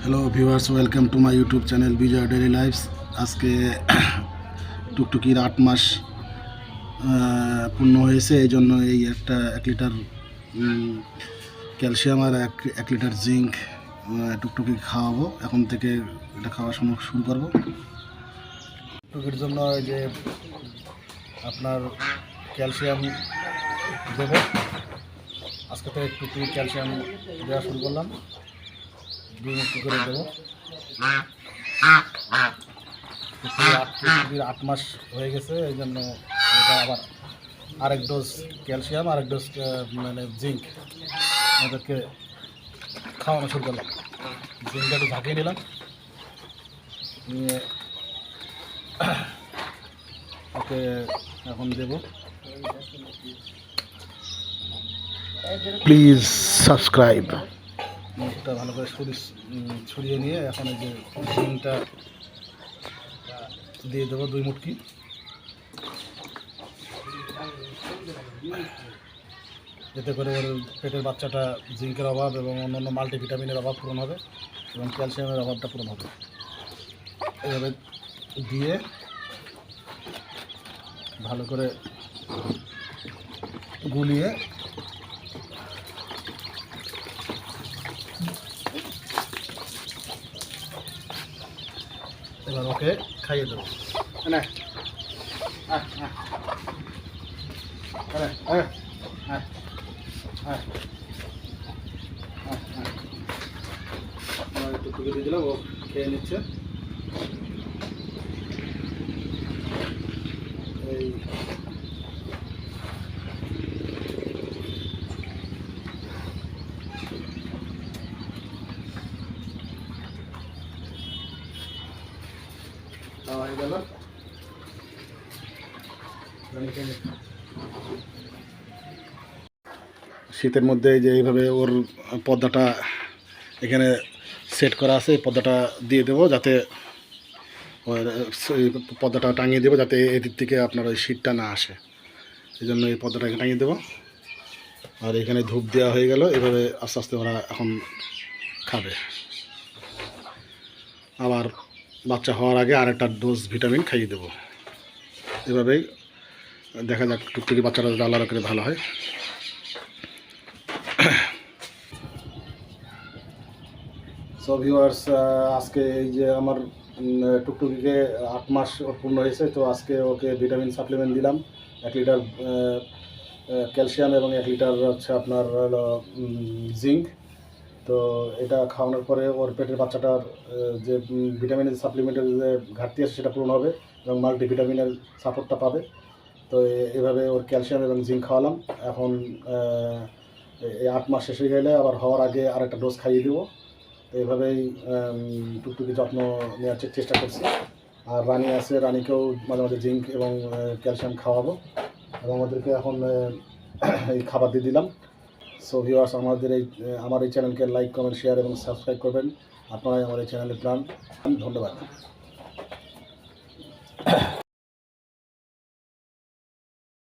Hello viewers, welcome to my YouTube channel Bijoy Daily Lifes. আজকে টুকটুকির 8 মাস পূর্ণ হয়েছে, এই জন্য এই একটা 1 লিটার ক্যালসিয়াম আর 1 লিটার জিঙ্ক টুকটুকি খাওয়াবো। এখন থেকে এটা খাওয়া শুরু করবো। টুকটুকির জন্য এই যে আপনার ক্যালসিয়াম দেবো। আজকে থেকে টুকটুকি ক্যালসিয়াম দেওয়া শুরু করলাম। 2 মুঠি করে দেবো। 8 মাস হয়ে গেছে, এই জন্য এটা আবার আরেক ডোজ ক্যালসিয়াম, আরেক ডোজ মানে জিঙ্ক আমাদেরকে খাওয়ানো শুরু করলাম। জিঙ্কটা একটু ঝাঁকিয়ে নিলাম, নিয়ে ওকে এখন দেব। Please subscribe. মুখটা ভালো করে ছড়িয়ে নিয়ে এখন এই যে জিঙ্কটা দিয়ে দেবো 2 মুটকি। এতে করে ওর পেটের বাচ্চাটা জিঙ্কের অভাব এবং অন্যান্য মাল্টিভিটামিনের অভাব পূরণ হবে এবং ক্যালসিয়ামের অভাবটা পূরণ হবে। এভাবে দিয়ে ভালো করে গুলিয়ে এবার ওকে খাইয়ে দেবো। একটু তুলে দিয়ে দিলাম, ও খেয়ে নিচ্ছে। এই খাওয়া হয়ে গেল। শীতের মধ্যে যে এইভাবে ওর পর্দাটা এখানে সেট করা আছে, এই পর্দাটা দিয়ে দেবো, যাতে পর্দাটা টাঙিয়ে দেবো যাতে এদিক থেকে আপনার ওই শীতটা না আসে। এই জন্য এই পর্দাটা এখানে টাঙিয়ে দেবো। আর এখানে ধূপ দেওয়া হয়ে গেল। এভাবে আস্তে আস্তে ওরা এখন খাবে। আবার বাচ্চা হওয়ার আগে আরেকটা ডোজ ভিটামিন খাইয়ে দেবো। এভাবেই দেখা যাক টুকটুকি বাচ্চারা যদি আল্লাহ রাখলে ভালো হয়। সো ভিউয়ার্স, আজকে এই যে আমার টুকটুকিকে 8 মাস পূর্ণ হয়েছে, তো আজকে ওকে ভিটামিন সাপ্লিমেন্ট দিলাম। 1 লিটার ক্যালসিয়াম এবং 1 লিটার হচ্ছে আপনার জিঙ্ক। তো এটা খাওয়ানোর পরে ওর পেটের বাচ্চাটার যে ভিটামিনের সাপ্লিমেন্টের যে ঘাটতি আছে সেটা পূরণ হবে এবং মাল্টিভিটামিনের সাপোর্টটা পাবে। তো এভাবে ওর ক্যালসিয়াম এবং জিঙ্ক খাওয়ালাম। এখন এই 8 মাস শেষ হয়ে গেলে আবার হওয়ার আগে আরেকটা ডোজ খাইয়ে দেবো। তো এইভাবেই টুকটুকি যত্ন নেওয়ার চেষ্টা করছি। আর রানী আছে, রানীকেও মাঝে মাঝে জিঙ্ক এবং ক্যালসিয়াম খাওয়াবো এবং আমাদেরকে এখন এই খাবার দিয়ে দিলাম। সো ভিউয়ার্স, আমার এই চ্যানেলকে লাইক, কমেন্ট, শেয়ার এবং সাবস্ক্রাইব করবেন। আপনারাই আমার এই চ্যানেলের প্রাণ। ধন্যবাদ।